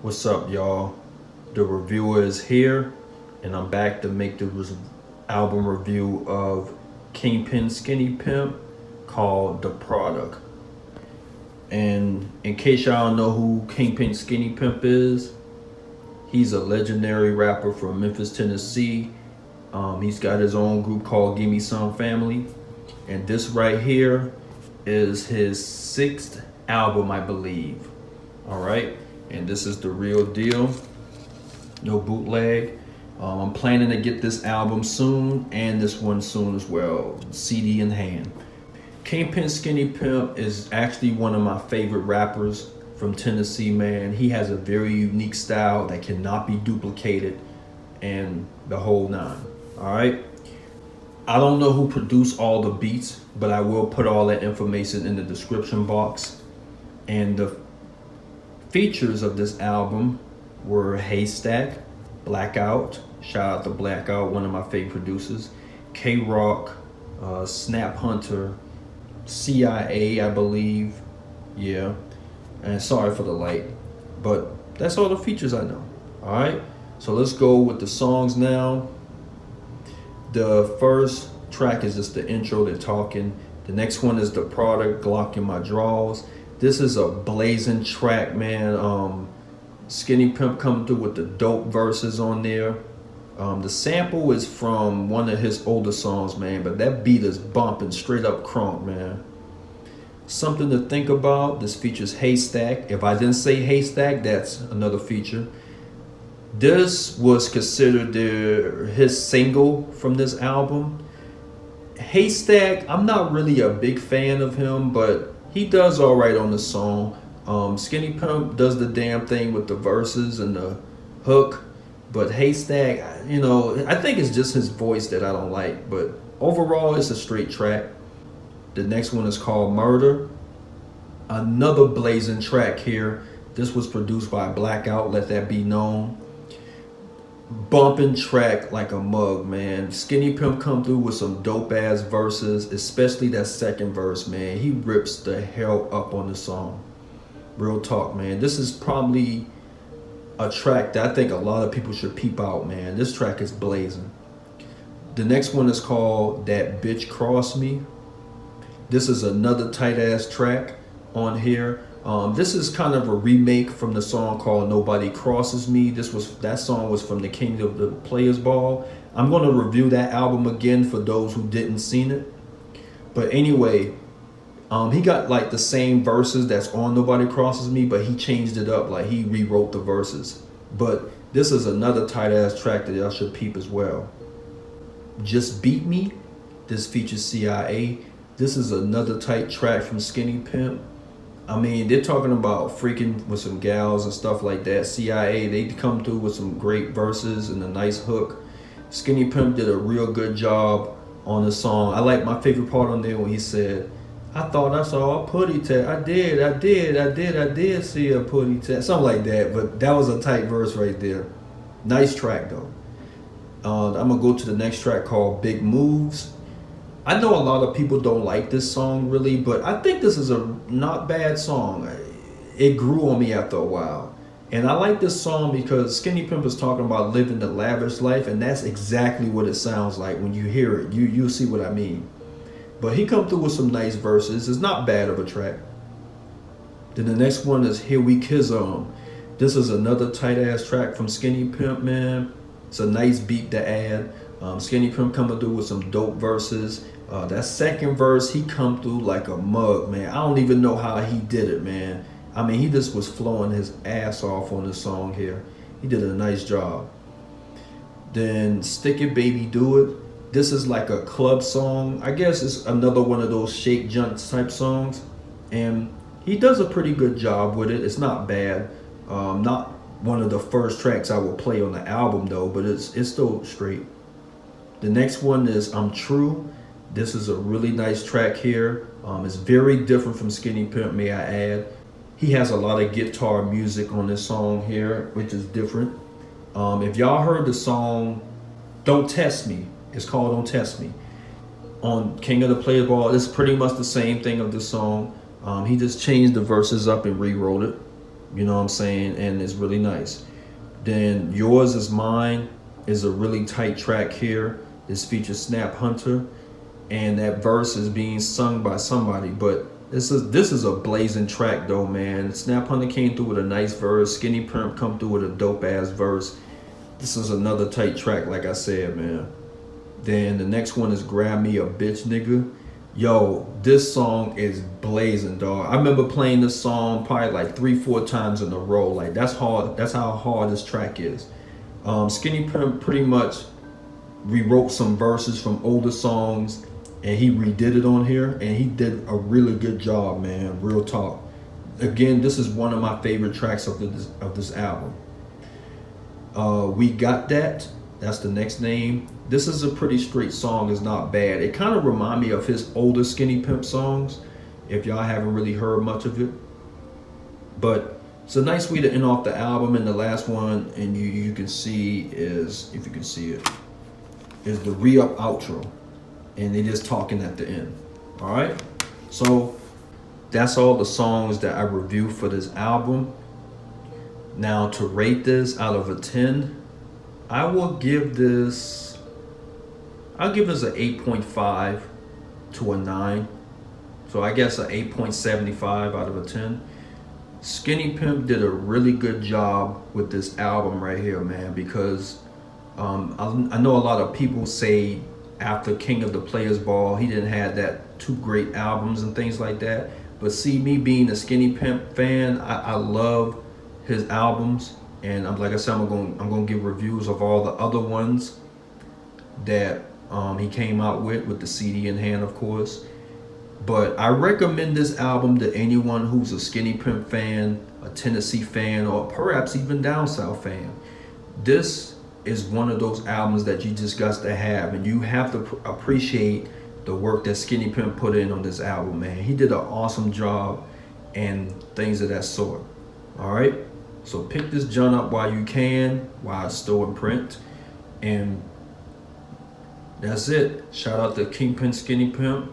What's up, y'all? The reviewer is here, and I'm back to make the album review of Kingpin Skinny Pimp called The Product. And in case y'all don't know who Kingpin Skinny Pimp is, he's a legendary rapper from Memphis, Tennessee. He's got his own group called Gimme Some Family. And this right here is his 6th album, I believe. All right. And this is the real deal. No bootleg. I'm planning to get this album soon and this one soon as well. CD in hand. Kingpin Skinny Pimp is actually one of my favorite rappers from Tennessee, man. He has a very unique style that cannot be duplicated and the whole nine. All right. I don't know who produced all the beats, but I will put all that information in the description box. And the features of this album were Haystack, Blackout, shout out to Blackout, one of my favorite producers, K-Rock, Snap Hunter, c.i.a, I believe, yeah, and sorry for the light, but that's all the features I know. All right, so let's go with the songs now. The first track is just the intro, they're talking. The next one is The Product, Glock in My Drawers. This is a blazing track, man. Skinny Pimp coming through with the dope verses on there. The sample is from one of his older songs, man, but that beat is bumping straight up crunk, man. Something to think about. This features Haystack. If I didn't say Haystack, that's another feature. This was considered his single from this album. Haystack, I'm not really a big fan of him, but he does all right on the song. Skinny Pimp does the damn thing with the verses and the hook, but Haystack, you know, I think it's just his voice that I don't like, but overall it's a straight track. The next one is called Murder. Another blazing track here. This was produced by Blackout, let that be known. Bumping track like a mug, man. Skinny Pimp come through with some dope ass verses, especially that second verse, man. He rips the hell up on the song. Real talk, man. This is probably a track that I think a lot of people should peep out, man. This track is blazing. The next one is called That Bitch Cross Me. This is another tight ass track on here. This is kind of a remake from the song called Nobody Crosses Me. That song was from the King of the Players Ball. I'm going to review that album again for those who didn't seen it. But anyway, he got like the same verses that's on Nobody Crosses Me, but he changed it up, like he rewrote the verses. But this is another tight ass track that y'all should peep as well. Just Beat Me. This features c.i.a. This is another tight track from Skinny Pimp. I mean, they're talking about freaking with some gals and stuff like that. c.i.a, they come through with some great verses and a nice hook. Skinny Pimp did a real good job on the song. I like my favorite part on there when he said, I thought I saw a putty tat. I did see a putty tat. Something like that, but that was a tight verse right there. Nice track though. I'm gonna go to the next track called Big Moves. I know a lot of people don't like this song really, but I think this is a not bad song. It grew on me after a while. And I like this song because Skinny Pimp is talking about living the lavish life, and that's exactly what it sounds like when you hear it. You'll see what I mean. But he come through with some nice verses. It's not bad of a track. Then the next one is Here We Kiss 'Em. This is another tight ass track from Skinny Pimp, man. It's a nice beat to add. Skinny Pimp coming through with some dope verses. That second verse, he come through like a mug, man. I don't even know how he did it, man. I mean, he just was flowing his ass off on this song here. He did a nice job. Then Stick It Baby Do It. This is like a club song. I guess it's another one of those shake junks type songs. And he does a pretty good job with it. It's not bad. Not one of the first tracks I will play on the album though, but it's still straight. The next one is I'm True. This is a really nice track here. It's very different from Skinny Pimp, may I add. He has a lot of guitar music on this song here, which is different. If y'all heard the song Don't Test Me, it's called Don't Test Me. On King of the Players Ball, it's pretty much the same thing of this song. He just changed the verses up and rewrote it. You know what I'm saying? And it's really nice. Then Yours Is Mine is a really tight track here. This features Snap Hunter, and that verse is being sung by somebody. But this is a blazing track though, man. Snap Hunter came through with a nice verse. Skinny Pimp come through with a dope ass verse. This is another tight track, like I said, man. Then the next one is Grab Me a Bitch Nigga. Yo, this song is blazing, dog. I remember playing this song probably like 3-4 times in a row. Like that's hard. That's how hard this track is. Skinny Pimp pretty much rewrote some verses from older songs, and he redid it on here, and he did a really good job, man. Real talk. Again, this is one of my favorite tracks of this album. We Got That. That's the next name. This is a pretty straight song. It's not bad. It kind of reminds me of his older Skinny Pimp songs, if y'all haven't really heard much of it. But it's a nice way to end off the album. And the last one, and you can see is, if you can see it, is the re-up outro. And it is talking at the end. All right? So that's all the songs that I reviewed for this album. Now to rate this out of a 10, I will give this, I'll give this an 8.5 to a 9. So I guess an 8.75 out of a 10. Skinny Pimp did a really good job with this album right here, man, because I know a lot of people say after King of the Players Ball, he didn't have that two great albums and things like that. But see, me being a Skinny Pimp fan, I love his albums. And like I said, I'm gonna give reviews of all the other ones that he came out with the CD in hand, of course. But I recommend this album to anyone who's a Skinny Pimp fan, a Tennessee fan, or perhaps even Down South fan. This is one of those albums that you just got to have, and you have to appreciate the work that Skinny Pimp put in on this album, man. He did an awesome job and things of that sort. All right. So pick this joint up while you can, while it's still in print. And that's it. Shout out to Kingpin Skinny Pimp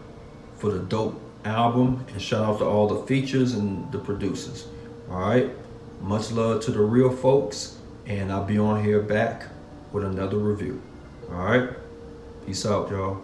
for the dope album. And shout out to all the features and the producers. All right. Much love to the real folks. And I'll be on here back with another review. All right. Peace out, y'all.